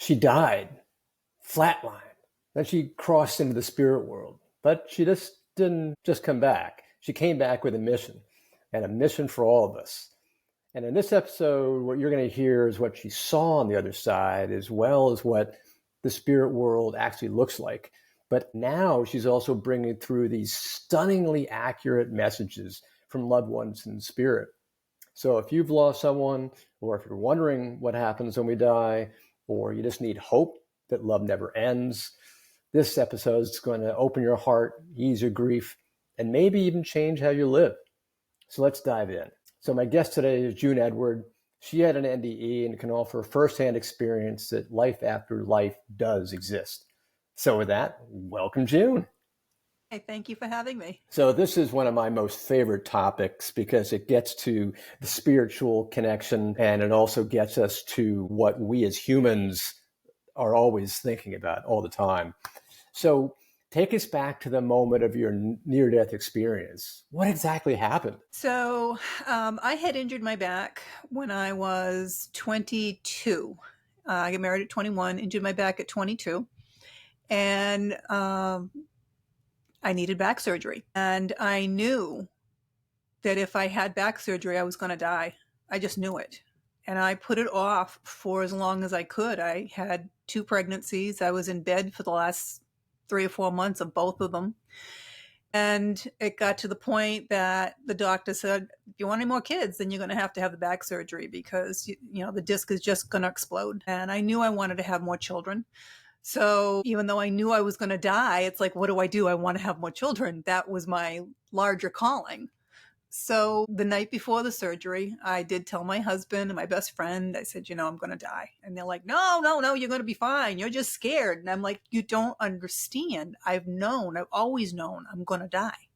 She died, flatlined. Then she crossed into the spirit world, but she just didn't just come back. She came back with a mission, and a mission for all of us. And in this episode, what you're going to hear is what she saw on the other side, as well as what the spirit world actually looks like. But now she's also bringing through these stunningly accurate messages from loved ones in spirit. So if you've lost someone, or if you're wondering what happens when we die, or you just need hope that love never ends, this episode is going to open your heart, ease your grief, and maybe even change how you live. So let's dive in. So my guest today is June Edward. She had an NDE and can offer firsthand experience that life after life does exist. So with that, welcome, June. Hey, thank you for having me. So this is one of my most favorite topics because it gets to the spiritual connection, and it also gets us to what we as humans are always thinking about all the time. So take us back to the moment of your near-death experience. What exactly happened? So I had injured my back when I was 22. I got married at 21, injured my back at 22. And I needed back surgery. And I knew that if I had back surgery, I was going to die. I just knew it. And I put it off for as long as I could. I had 2 pregnancies. I was in bed for the last 3 or 4 months of both of them. And it got to the point that the doctor said, if you want any more kids, then you're going to have the back surgery because, the disc is just going to explode. And I knew I wanted to have more children. So even though I knew I was going to die, it's like, what do? I want to have more children. That was my larger calling. So the night before the surgery, I did tell my husband and my best friend, I said, I'm going to die. And they're like, no, you're going to be fine. You're just scared. And I'm like, you don't understand. I've always known I'm going to die.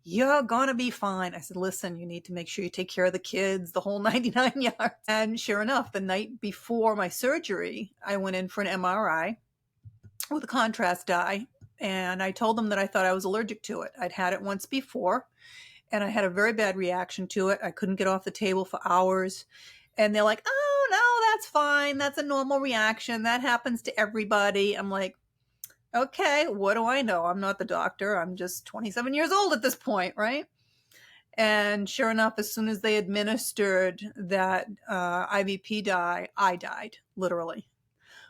You're going to be fine. I said, listen, you need to make sure you take care of the kids, the whole 99 yards. And sure enough, the night before my surgery, I went in for an MRI with a contrast dye. And I told them that I thought I was allergic to it. I'd had it once before, and I had a very bad reaction to it. I couldn't get off the table for hours. And they're like, oh, no, that's fine. That's a normal reaction. That happens to everybody. I'm like, okay, what do I know? I'm not the doctor. I'm just 27 years old at this point, right? And sure enough, as soon as they administered that IVP dye, I died, literally.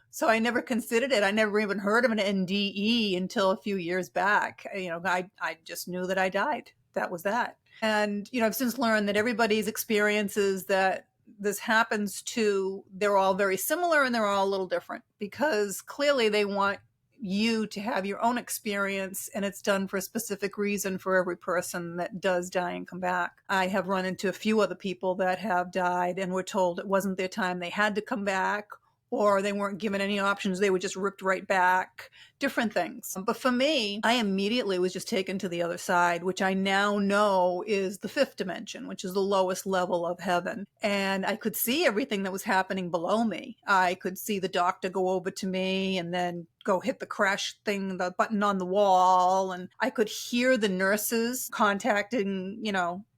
So I never considered it. I never even heard of an NDE until a few years back. I just knew that I died. That was that. And, I've since learned that everybody's experiences that this happens to, they're all very similar and they're all a little different because clearly they want you to have your own experience, and it's done for a specific reason for every person that does die and come back. I have run into a few other people that have died and were told it wasn't their time, they had to come back, or they weren't given any options. They were just ripped right back, different things. But for me, I immediately was just taken to the other side, which I now know is the 5th dimension, which is the lowest level of heaven. And I could see everything that was happening below me. I could see the doctor go over to me and then go hit the crash thing, the button on the wall. And I could hear the nurses contacting,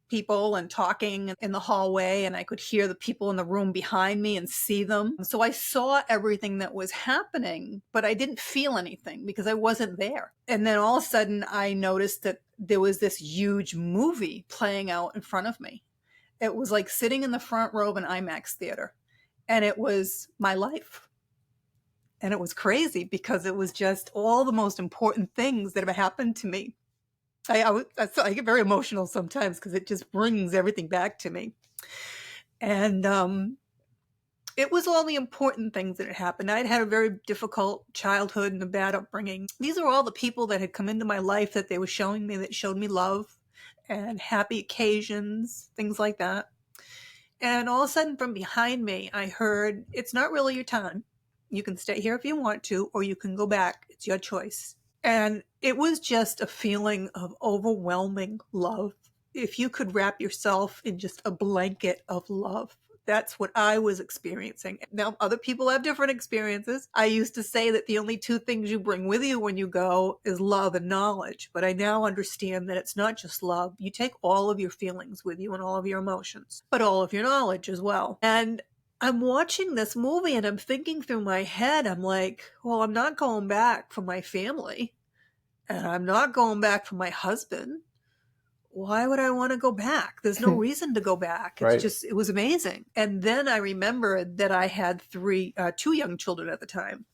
people and talking in the hallway, and I could hear the people in the room behind me and see them. So I saw everything that was happening, but I didn't feel anything because I wasn't there. And then all of a sudden I noticed that there was this huge movie playing out in front of me. It was like sitting in the front row of an IMAX theater, and it was my life. And it was crazy because it was just all the most important things that have happened to me. I get very emotional sometimes because it just brings everything back to me. And it was all the important things that had happened. I'd had a very difficult childhood and a bad upbringing. These are all the people that had come into my life that they were showing me, that showed me love and happy occasions, things like that. And all of a sudden from behind me, I heard, it's not really your time. You can stay here if you want to, or you can go back. It's your choice. And it was just a feeling of overwhelming love. If you could wrap yourself in just a blanket of love, that's what I was experiencing. Now, other people have different experiences. I used to say that the only 2 things you bring with you when you go is love and knowledge. But I now understand that it's not just love. You take all of your feelings with you and all of your emotions, but all of your knowledge as well. And I'm watching this movie and I'm thinking through my head, I'm like, well, I'm not going back for my family and I'm not going back for my husband. Why would I want to go back? There's no reason to go back. It's Right. just, it was amazing. And then I remembered that I had two young children at the time,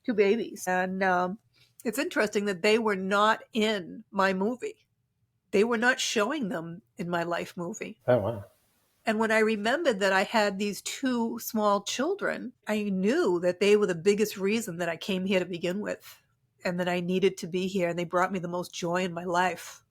two babies. And it's interesting that they were not in my movie. They were not showing them in my life movie. Oh, wow. And when I remembered that I had these two small children, I knew that they were the biggest reason that I came here to begin with and that I needed to be here. And they brought me the most joy in my life.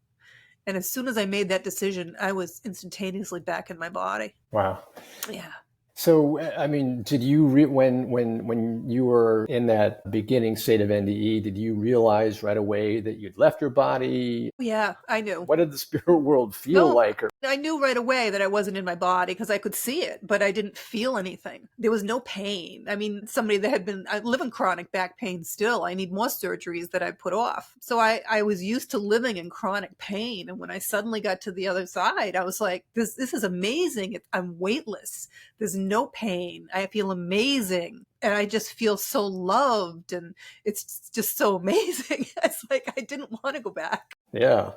And as soon as I made that decision, I was instantaneously back in my body. Wow. Yeah. So, I mean, did you when you were in that beginning state of NDE, did you realize right away that you'd left your body? Yeah, I knew. What did the spirit world feel Oh, like? Or, I knew right away that I wasn't in my body because I could see it, but I didn't feel anything. There was no pain. I mean, somebody that I live in chronic back pain still. I need more surgeries that I put off. So I was used to living in chronic pain. And when I suddenly got to the other side, I was like, this is amazing. I'm weightless. There's no pain. I feel amazing. And I just feel so loved. And it's just so amazing. It's like, I didn't want to go back. yeah.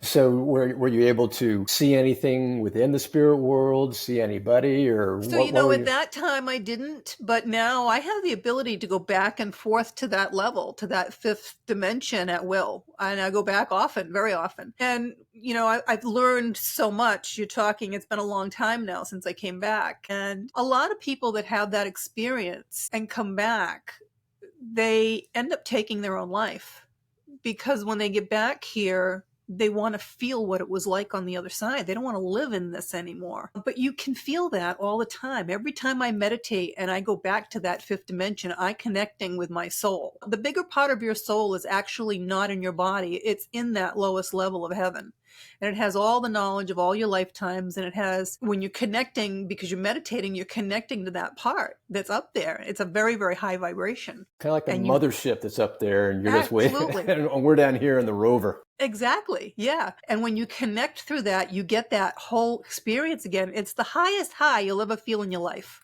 So were you able to see anything within the spirit world, see anybody, or So, what were at you? that time I didn't, but now I have the ability to go back and forth to that level, to that fifth dimension at will. And I go back often, very often. And, I've learned so much. You're talking, it's been a long time now since I came back. And a lot of people that have that experience and come back, they end up taking their own life because when they get back here, they want to feel what it was like on the other side. They don't want to live in this anymore. But you can feel that all the time. Every time I meditate and I go back to that fifth dimension, I'm connecting with my soul. The bigger part of your soul is actually not in your body. It's in that lowest level of heaven. And it has all the knowledge of all your lifetimes. And it has, when you're connecting, because you're meditating, you're connecting to that part that's up there. It's a very, very high vibration. Kind of like the And you mothership that's up there, and you're just waiting, absolutely. and we're down here in the rover. Exactly. Yeah. And when you connect through that, you get that whole experience again. It's the highest high you'll ever feel in your life.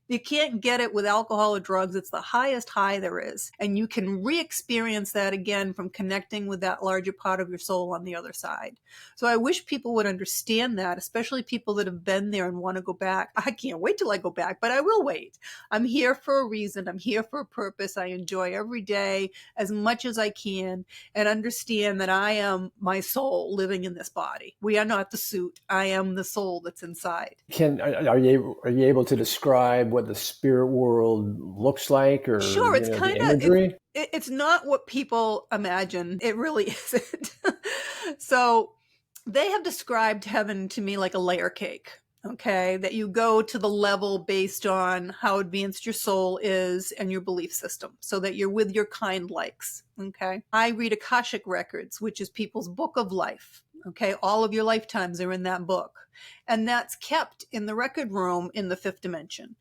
You can't get it with alcohol or drugs. It's the highest high there is. And you can re-experience that again from connecting with that larger part of your soul on the other side. So I wish people would understand that, especially people that have been there and want to go back. I can't wait till I go back, but I will wait. I'm here for a reason. I'm here for a purpose. I enjoy every day as much as I can and understand that I am my soul living in this body. We are not the suit. I am the soul that's inside. Are you able to describe what the spirit world looks like, or Sure, it's the kind of imagery? it's not what people imagine. It really isn't. So they have described heaven to me like a layer cake. Okay, that you go to the level based on how advanced your soul is and your belief system, so that you're with your kind likes. Okay, I read Akashic Records, which is people's book of life. Okay, all of your lifetimes are in that book, and that's kept in the record room in the fifth dimension.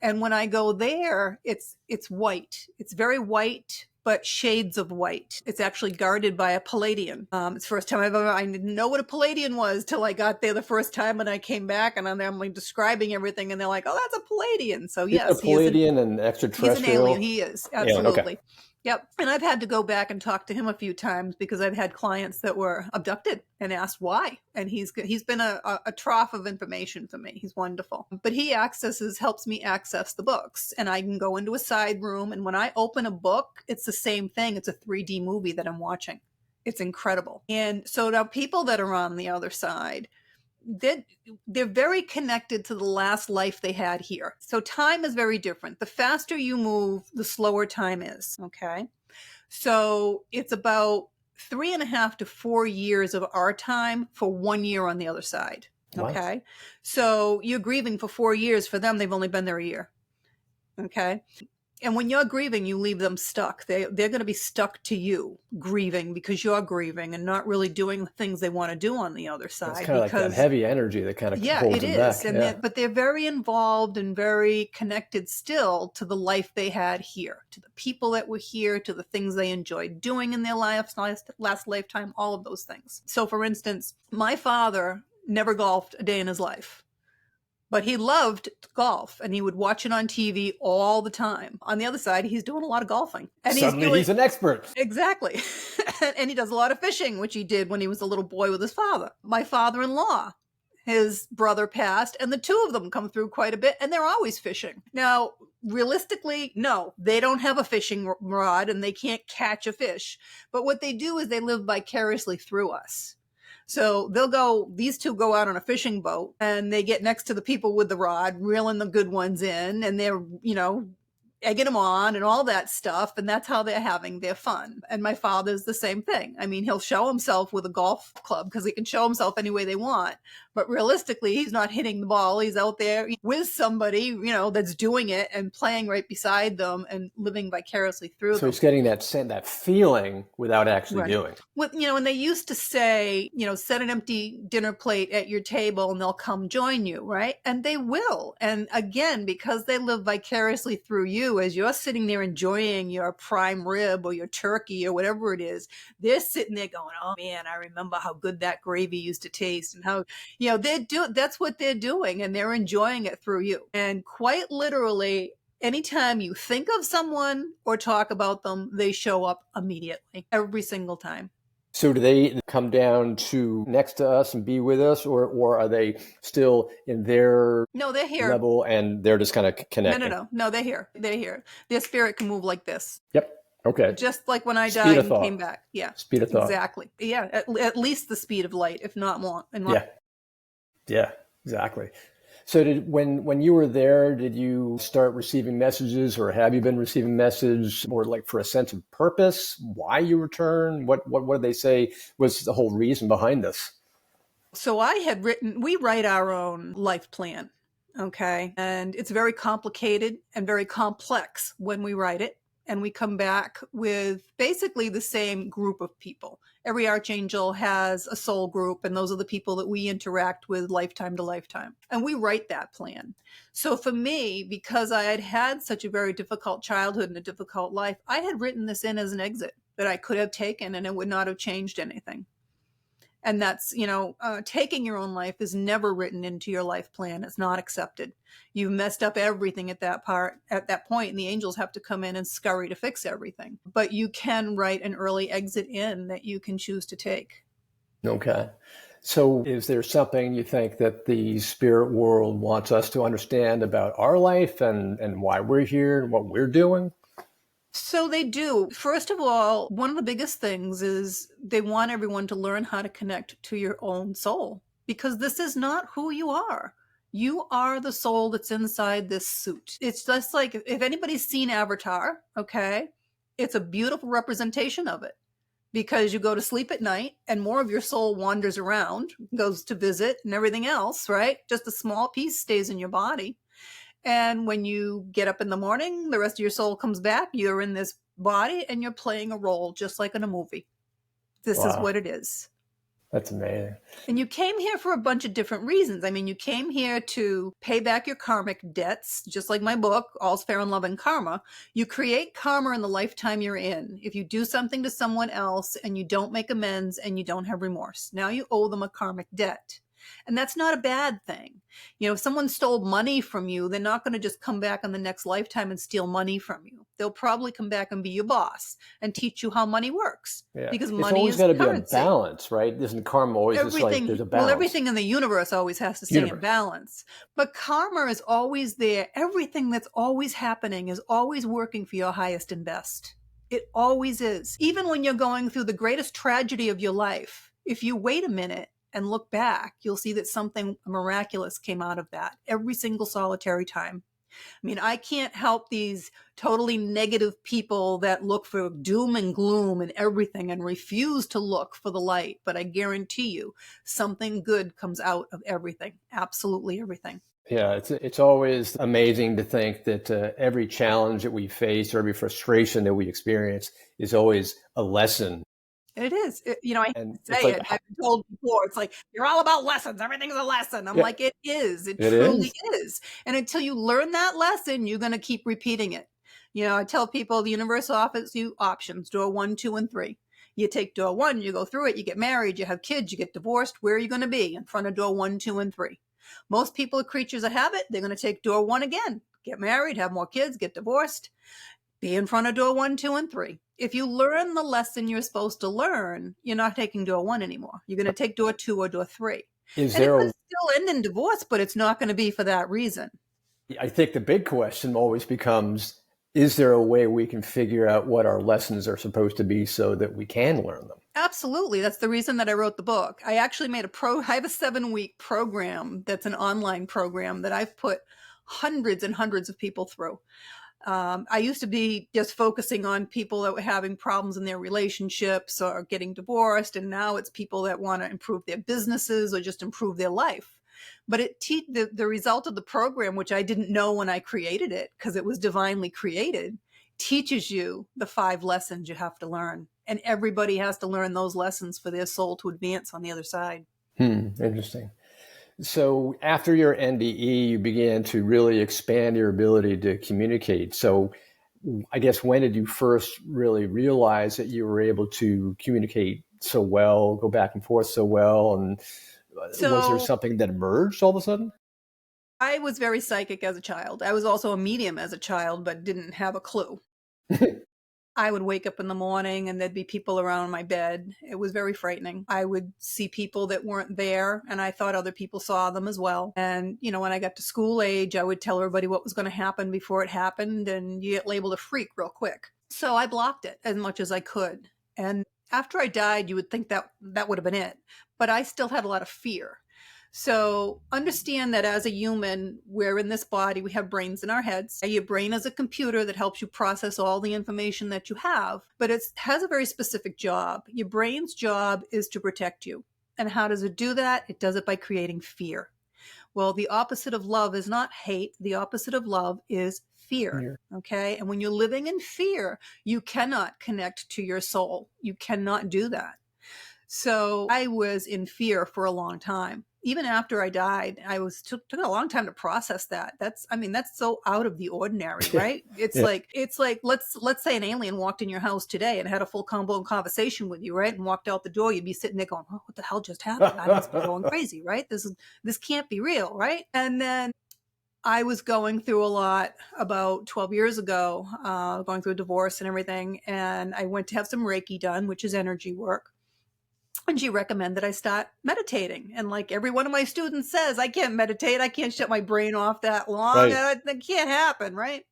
And when I go there, it's white. It's very white, but shades of white. It's actually guarded by a Palladian. It's the first time I didn't know what a Palladian was till I got there the first time and I came back and I'm like describing everything and they're like, oh, that's a Palladian. So He's a yes, Palladian and he's an alien. extraterrestrial. He is. Alien. Okay. Absolutely. Yep. And I've had to go back and talk to him a few times because I've had clients that were abducted and asked why. And he's been a trough of information for me. He's wonderful. But he helps me access the books. And I can go into a side room. And when I open a book, it's the same thing. It's a 3D movie that I'm watching. It's incredible. And so now people that are on the other side, they're very connected to the last life they had here. So time is very different. The faster you move, the slower time is. Okay. So it's about 3.5 to 4 years of our time for 1 year on the other side. Okay. Wow. So you're grieving for 4 years. For them, they've only been there a year. Okay. And when you're grieving, you leave them stuck. They're going to be stuck to you, grieving because you're grieving and not really doing the things they want to do on the other side. It's kind of like that heavy energy that kind of holds them back. And but they're very involved and very connected still to the life they had here, to the people that were here, to the things they enjoyed doing in their last lifetime, all of those things. So, for instance, my father never golfed a day in his life. But he loved golf and he would watch it on TV all the time. On the other side, he's doing a lot of golfing. And Suddenly he's an expert. Exactly. And he does a lot of fishing, which he did when he was a little boy with his father. My father-in-law, his brother passed, and the two of them come through quite a bit, and they're always fishing. Now, realistically, no, they don't have a fishing rod and they can't catch a fish. But what they do is they live vicariously through us. So these two go out on a fishing boat and they get next to the people with the rod, reeling the good ones in, and they're, egging them on and all that stuff. And that's how they're having their fun. And my father's the same thing. I mean, he'll show himself with a golf club because he can show himself any way they want. But realistically, he's not hitting the ball. He's out there with somebody, that's doing it and playing right beside them and living vicariously through them. So he's getting that feeling without actually doing. And they used to say, set an empty dinner plate at your table and they'll come join you, right? And they will. And again, because they live vicariously through you, as you're sitting there enjoying your prime rib or your turkey or whatever it is, they're sitting there going, oh man, I remember how good that gravy used to taste and how, that's what they're doing and they're enjoying it through you. And quite literally, anytime you think of someone or talk about them, they show up immediately, every single time. So do they come down to next to us and be with us, or are they still in their No, they're here. level and they're just kind of connecting? No, they're here. They're here. Their spirit can move like this. Yep. Okay. Just like when I died and came back. Yeah. Speed of thought. Exactly. Yeah. At least the speed of light, if not more. Yeah, exactly. So when you were there, did you start receiving messages, or have you been receiving message, or like for a sense of purpose, why you return? What did they say was the whole reason behind this? So we write our own life plan. Okay. And it's very complicated and very complex when we write it. And we come back with basically the same group of people. Every archangel has a soul group, and those are the people that we interact with lifetime to lifetime. And we write that plan. So for me, because I had had such a very difficult childhood and a difficult life, I had written this in as an exit that I could have taken and it would not have changed anything. And that's, taking your own life is never written into your life plan. It's not accepted. You've messed up everything at that point, and the angels have to come in and scurry to fix everything. But you can write an early exit in that you can choose to take. Okay. So is there something you think that the spirit world wants us to understand about our life and why we're here and what we're doing? So they do. First of all, one of the biggest things is they want everyone to learn how to connect to your own soul, because this is not who you are. You are the soul that's inside this suit. It's just like if anybody's seen Avatar, okay, it's a beautiful representation of it, because you go to sleep at night and more of your soul wanders around, goes to visit and everything else, right? Just a small piece stays in your body. And when you get up in the morning, the rest of your soul comes back. You're in this body and you're playing a role just like in a movie. This is what it is. That's amazing. And you came here for a bunch of different reasons. I mean, you came here to pay back your karmic debts, just like my book, All's Fair in Love and Karma. You create karma in the lifetime you're in. If you do something to someone else and you don't make amends and you don't have remorse, now you owe them a karmic debt. And that's not a bad thing. If someone stole money from you, they're not going to just come back in the next lifetime and steal money from you. They'll probably come back and be your boss and teach you how money works. Yeah. Because it's money always is got to be currency. a balance, right? Isn't karma always just like there's a balance? Well, everything in the universe always has to stay in balance. But karma is always there. Everything that's always happening is always working for your highest and best. It always is. Even when you're going through the greatest tragedy of your life, if you wait a minute and look back, you'll see that something miraculous came out of that every single solitary time. I mean, I can't help these totally negative people that look for doom and gloom and everything and refuse to look for the light. But I guarantee you something good comes out of everything. Absolutely everything. Yeah, it's always amazing to think that every challenge that we face or every frustration that we experience is always a lesson. It is. I say like, it. I've been told before. It's like, you're all about lessons. Everything's a lesson. I'm like, it is. It truly is. And until you learn that lesson, you're going to keep repeating it. I tell people the universe offers you options, door 1, 2, and 3. You take door 1, you go through it, you get married, you have kids, you get divorced. Where are you going to be? In front of door 1, 2, and 3. Most people are creatures of habit. They're going to take door one again, get married, have more kids, get divorced, be in front of door 1, 2, and 3. If you learn the lesson you're supposed to learn, you're not taking door 1 anymore. You're going to take door 2 or door 3. Is And it there could a, still end in divorce, but it's not going to be for that reason. I think the big question always becomes, is there a way we can figure out what our lessons are supposed to be so that we can learn them? Absolutely. That's the reason that I wrote the book. I actually made I have a 7-week program that's an online program that I've put hundreds and hundreds of people through. I used to be just focusing on people that were having problems in their relationships or getting divorced, and now it's people that want to improve their businesses or just improve their life. But the result of the program, which I didn't know when I created it because it was divinely created, teaches you the 5 lessons you have to learn. And everybody has to learn those lessons for their soul to advance on the other side. Interesting. So after your NDE, you began to really expand your ability to communicate. So I guess, when did you first really realize that you were able to communicate so well, go back and forth so well? And was there something that emerged all of a sudden? I was very psychic as a child. I was also a medium as a child, but didn't have a clue. I would wake up in the morning and there'd be people around my bed. It was very frightening. I would see people that weren't there, and I thought other people saw them as well. And, when I got to school age, I would tell everybody what was going to happen before it happened, and you get labeled a freak real quick. So I blocked it as much as I could. And after I died, you would think that that would have been it. But I still had a lot of fear. So understand that as a human, we're in this body, we have brains in our heads. Your brain is a computer that helps you process all the information that you have, but it has a very specific job. Your brain's job is to protect you. And how does it do that? It does it by creating fear. Well, the opposite of love is not hate. The opposite of love is fear. Okay. And when you're living in fear, you cannot connect to your soul. You cannot do that. So I was in fear for a long time. Even after I died, took a long time to process that. That's so out of the ordinary, right? It's like let's say an alien walked in your house today and had a full blown conversation with you, right? And walked out the door, you'd be sitting there going, "Oh, what the hell just happened? I must be going crazy, right? This can't be real, right?" And then I was going through a lot about 12 years ago, going through a divorce and everything, and I went to have some Reiki done, which is energy work. And she recommended I start meditating. And like every one of my students says, I can't meditate. I can't shut my brain off that long. Right. That can't happen, right?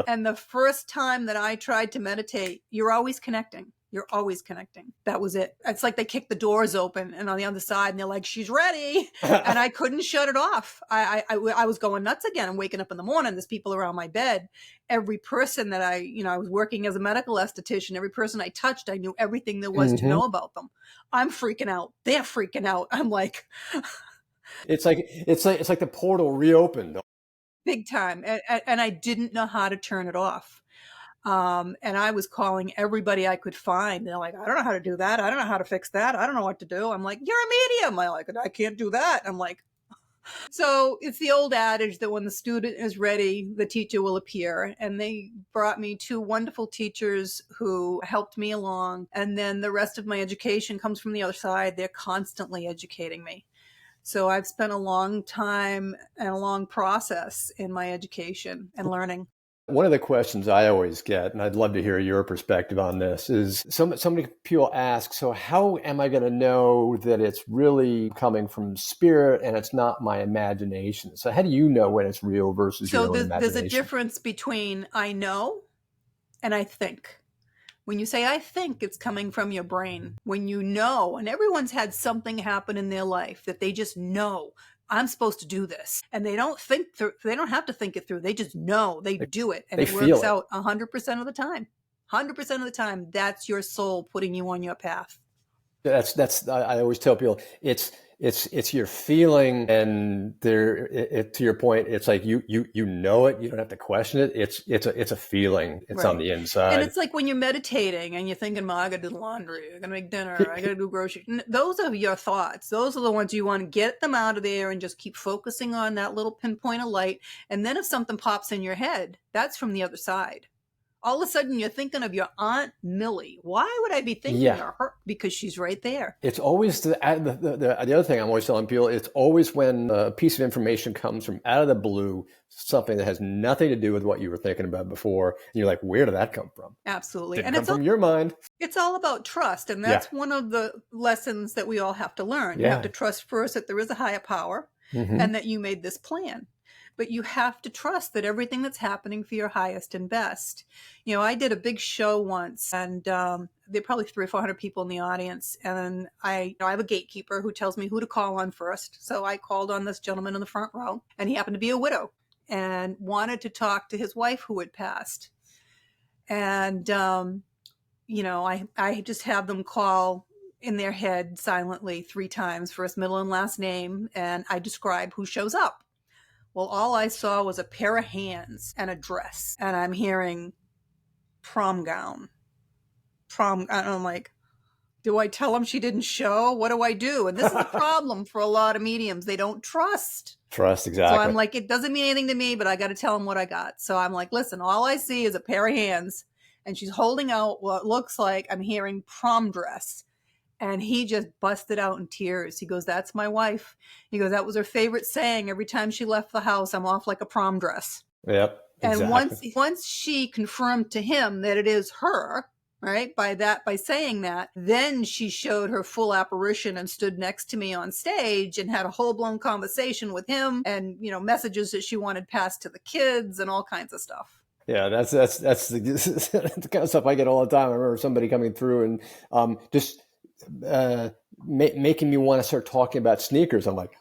And the first time that I tried to meditate, you're always connecting. You're always connecting. That was it. It's like they kicked the doors open and on the other side, and they're like, "She's ready." And I couldn't shut it off. I was going nuts again. I'm waking up in the morning. There's people around my bed. Every person that I was working as a medical esthetician, every person I touched, I knew everything there was to know about them. I'm freaking out. They're freaking out. I'm like, it's like the portal reopened. Big time. And I didn't know how to turn it off. And I was calling everybody I could find. They're like, "I don't know how to do that. I don't know how to fix that. I don't know what to do." I'm like, "You're a medium." I'm like, "I can't do that." I'm like, so it's the old adage that when the student is ready, the teacher will appear. And they brought me 2 wonderful teachers who helped me along. And then the rest of my education comes from the other side. They're constantly educating me. So I've spent a long time and a long process in my education and learning. One of the questions I always get, and I'd love to hear your perspective on this, is so many people ask, so how am I going to know that it's really coming from spirit and it's not my imagination? So how do you know when it's real versus your own imagination? There's a difference between I know and I think. When you say I think, it's coming from your brain. When you know, and everyone's had something happen in their life that they just know, I'm supposed to do this. And they don't think through, they don't have to think it through. They just know, they do it. And it works out 100% of the time. 100% of the time, that's your soul putting you on your path. I always tell people it's your feeling, and to your point, it's like you know it. You don't have to question it. It's a feeling. It's right on the inside. And it's like when you're meditating and you're thinking, "I got to do the laundry. I got to make dinner. I got to do groceries." Those are your thoughts. Those are the ones you want to get them out of there and just keep focusing on that little pinpoint of light. And then if something pops in your head, that's from the other side. all of a sudden you're thinking of your Aunt Millie. Why would I be thinking Yeah. of her? Because she's right there. It's always the other thing I'm always telling people, it's always when a piece of information comes from out of the blue, something that has nothing to do with what you were thinking about before. And you're like, where did that come from? Absolutely. Didn't And come from your mind. it's all about trust. And Yeah. that's one of the lessons that we all have to learn. You Yeah. have to trust first that there is a higher power Mm-hmm. and that you made this plan. But you have to trust that everything that's happening for your highest and best. You know, I did a big show once, and there are probably 300 or 400 people in the audience. And I have a gatekeeper who tells me who to call on first. So I called on this gentleman in the front row, and he happened to be a widow and wanted to talk to his wife who had passed. And, you know, I just have them call in their head silently 3 times, first, middle, and last name. And I describe who shows up. Well, all I saw was a pair of hands and a dress. And I'm hearing prom gown. And I'm like, do I tell them she didn't show? What do I do? And this is a problem for a lot of mediums. They don't trust. Trust, exactly. So I'm like, it doesn't mean anything to me, but I got to tell them what I got. So I'm like, listen, all I see is a pair of hands. And she's holding out what looks like, I'm hearing prom dress. And he just busted out in tears. He goes, that's my wife. He goes, that was her favorite saying. Every time she left the house, I'm off like a prom dress. Yep. Exactly. And once she confirmed to him that it is her, right, by saying that, then she showed her full apparition and stood next to me on stage and had a whole-blown conversation with him and, you know, messages that she wanted passed to the kids and all kinds of stuff. Yeah, that's the kind of stuff I get all the time. I remember somebody coming through and just making me want to start talking about sneakers. I'm like,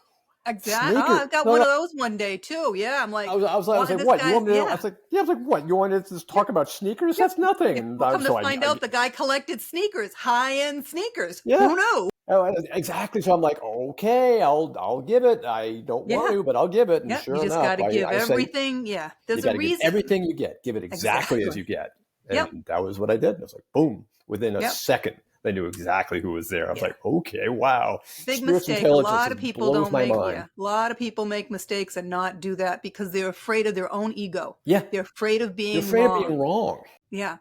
exactly. Oh, I've got one of those one day too. Yeah, I'm like, I was like, what? You want me to? I was like, yeah. I was like, what? You want to just talk about sneakers? That's nothing. And come to find out, the guy collected sneakers, high-end sneakers. Yeah. Who knew? Oh, exactly. So I'm like, okay, I'll give it. I don't want to, but I'll give it. And sure you just enough, got to give everything. Say, there's a reason. Give everything you get. Give it exactly as you get. And that was what I did. I was like, boom! Within a second, they knew exactly who was there. I was like, okay, wow. Big mistake. A lot of people don't make. A lot of people make mistakes and not do that because they're afraid of their own ego. Yeah, they're afraid of being. They're afraid of being wrong. Yeah,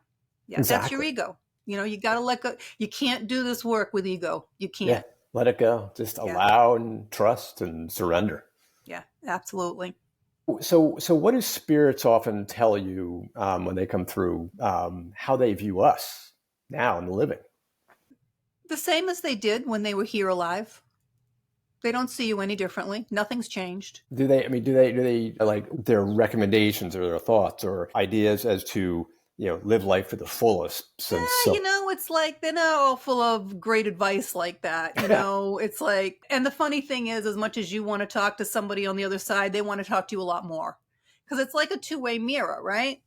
exactly. That's your ego. You know, you got to let go. You can't do this work with ego. You can't. Yeah, let it go. Just allow and trust and surrender. Yeah, absolutely. So what do spirits often tell you when they come through, how they view us now in the living? The same as they did when they were here alive. They don't see you any differently. Nothing's changed. Do they like their recommendations or their thoughts or ideas as to, you know, live life to the fullest? You know, it's like they're not all full of great advice like that. You know, it's like, and the funny thing is, as much as you want to talk to somebody on the other side, they want to talk to you a lot more because it's like a two-way mirror, right?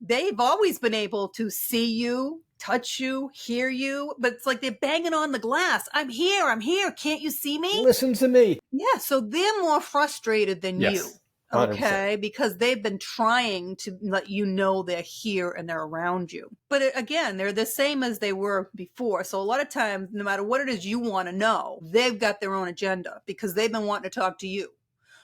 They've always been able to see you, touch you, hear you, but it's like they're banging on the glass. I'm here. Can't you see me? Listen to me. Yeah. So they're more frustrated than you. 100%. Okay, because they've been trying to let you know they're here and they're around you. But again, they're the same as they were before. So a lot of times, no matter what it is you want to know, they've got their own agenda because they've been wanting to talk to you.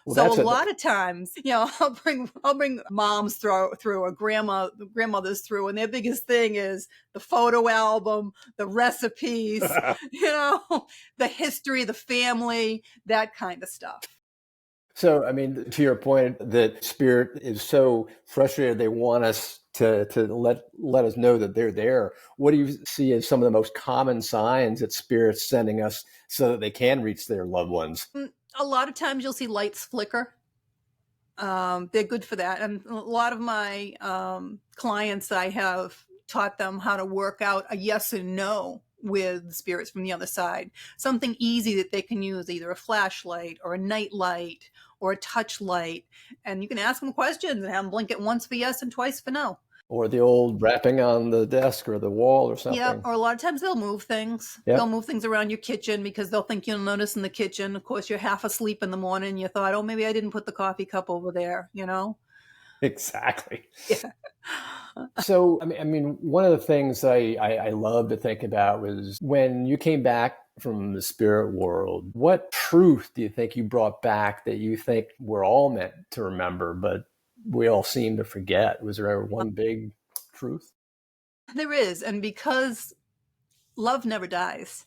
Well, so a lot of times, you know, I'll bring moms through or grandmothers through, and their biggest thing is the photo album, the recipes, you know, the history, the family, that kind of stuff. So, I mean, to your point that spirit is so frustrated, they want us to let us know that they're there. What do you see as some of the most common signs that spirit's sending us so that they can reach their loved ones? A lot of times you'll see lights flicker. They're good for that. And a lot of my clients, I have taught them how to work out a yes and no with spirits from the other side. Something easy that they can use, either a flashlight or a night light or a touch light. And you can ask them questions and have them blink it once for yes and twice for no. Or the old rapping on the desk or the wall or something. Yeah, or a lot of times they'll move things. Yep. They'll move things around your kitchen because they'll think you'll notice in the kitchen. Of course, you're half asleep in the morning. You thought, oh, maybe I didn't put the coffee cup over there, you know? Exactly. Yeah. So, I mean, one of the things I love to think about was when you came back from the spirit world, what truth do you think you brought back that you think we're all meant to remember, but we all seem to forget? Was there ever one big truth? There is. And because love never dies,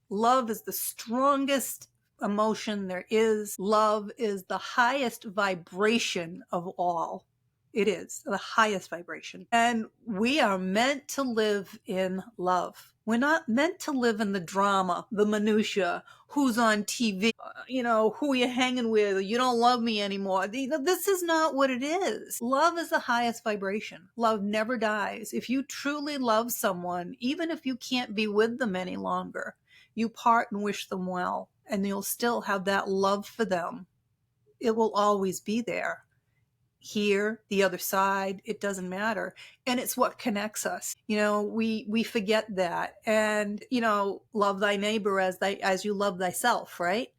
love is the strongest emotion there is. Love is the highest vibration of all. It is the highest vibration. And we are meant to live in love. We're not meant to live in the drama, the minutia, who's on TV, who you're hanging with, you don't love me anymore. This is not what it is. Love is the highest vibration. Love never dies. If you truly love someone, even if you can't be with them any longer, you part and wish them well, and you'll still have that love for them. It will always be there. Here, the other side, it doesn't matter. And it's what connects us. We forget that. And, love thy neighbor as you love thyself, right?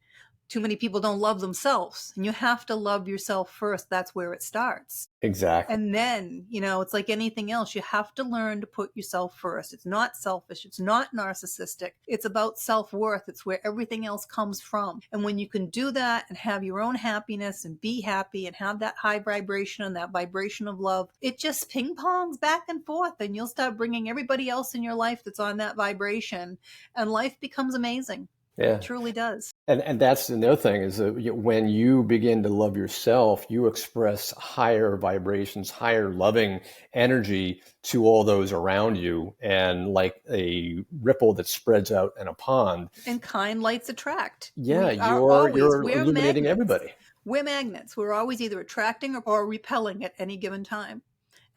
Too many people don't love themselves, and you have to love yourself first. That's where it starts. Exactly. And then, it's like anything else. You have to learn to put yourself first. It's not selfish. It's not narcissistic. It's about self-worth. It's where everything else comes from. And when you can do that and have your own happiness and be happy and have that high vibration and that vibration of love, it just ping pongs back and forth, and you'll start bringing everybody else in your life that's on that vibration, and life becomes amazing. Yeah. It truly does. And that's another thing is that when you begin to love yourself, you express higher vibrations, higher loving energy to all those around you, and like a ripple that spreads out in a pond. And kind lights attract. Yeah, you're illuminating magnets. everybody. We're magnets. We're always either attracting or repelling at any given time.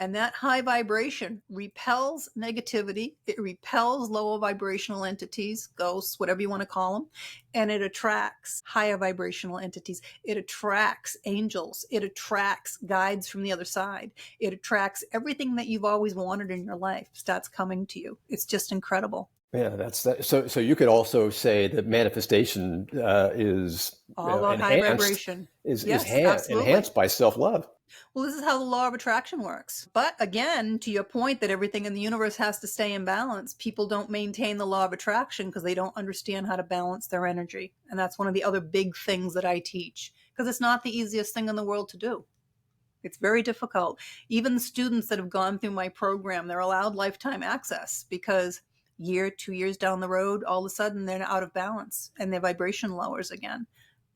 And that high vibration repels negativity. It repels lower vibrational entities, ghosts, whatever you want to call them. And it attracts higher vibrational entities. It attracts angels. It attracts guides from the other side. It attracts everything that you've always wanted in your life starts coming to you. It's just incredible. Yeah, that's that. So you could also say that manifestation is all about high vibration. Enhanced by self-love. Well, this is how the law of attraction works. But again, to your point that everything in the universe has to stay in balance, people don't maintain the law of attraction because they don't understand how to balance their energy. And that's one of the other big things that I teach, because it's not the easiest thing in the world to do. It's very difficult. Even the students that have gone through my program, they're allowed lifetime access because 2 years down the road, all of a sudden they're out of balance and their vibration lowers again.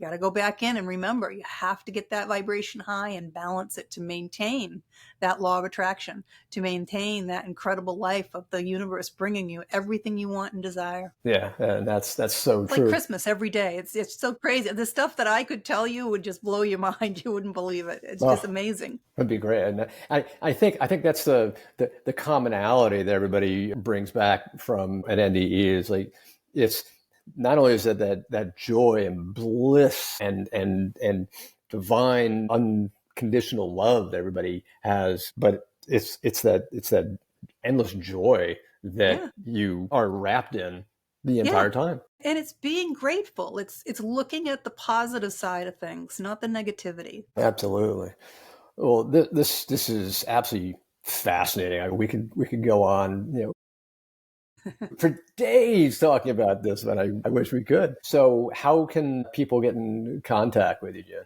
You got to go back in and remember, you have to get that vibration high and balance it to maintain that law of attraction, to maintain that incredible life of the universe bringing you everything you want and desire. Yeah, and that's so it's true. Like Christmas every day. It's so crazy. The stuff that I could tell you would just blow your mind. You wouldn't believe it. It's just amazing. That'd be great. And I think that's the commonality that everybody brings back from an NDE is like it's. Not only is it that joy and bliss and divine unconditional love that everybody has, but it's that endless joy that you are wrapped in the entire time. And it's being grateful. It's looking at the positive side of things, not the negativity. Absolutely. Well, this is absolutely fascinating. We could go on, for days talking about this, but I wish we could. So how can people get in contact with you, June?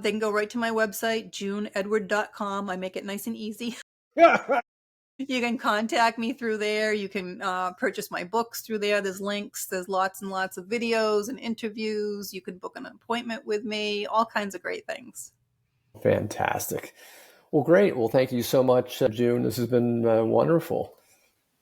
They can go right to my website, juneedward.com. I make it nice and easy. You can contact me through there. You can purchase my books through there. There's links. There's lots and lots of videos and interviews. You can book an appointment with me, all kinds of great things. Fantastic. Well, great. Well, thank you so much, June. This has been wonderful.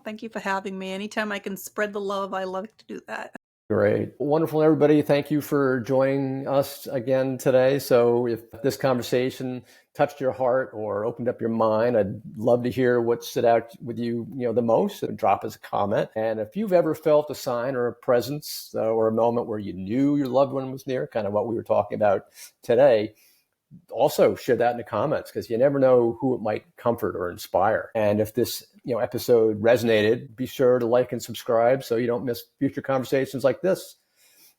Thank you for having me. Anytime I can spread the love, I love to do that. Great. Wonderful, everybody. Thank you for joining us again today. So if this conversation touched your heart or opened up your mind, I'd love to hear what stood out with you, the most. So drop us a comment. And if you've ever felt a sign or a presence or a moment where you knew your loved one was near, kind of what we were talking about today, also share that in the comments, because you never know who it might comfort or inspire. And if this episode resonated, be sure to like and subscribe so you don't miss future conversations like this.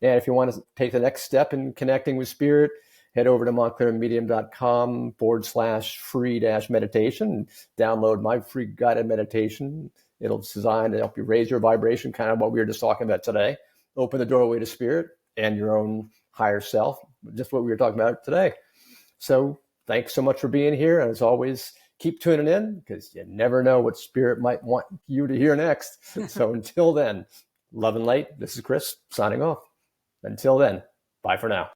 And if you want to take the next step in connecting with spirit, head over to montclairmedium.com/free-meditation and download my free guided meditation. It's designed to help you raise your vibration, kind of what we were just talking about today. Open the doorway to spirit and your own higher self, just what we were talking about today. So thanks so much for being here. And as always, keep tuning in because you never know what spirit might want you to hear next. So until then, love and light. This is Chris signing off. Until then, bye for now.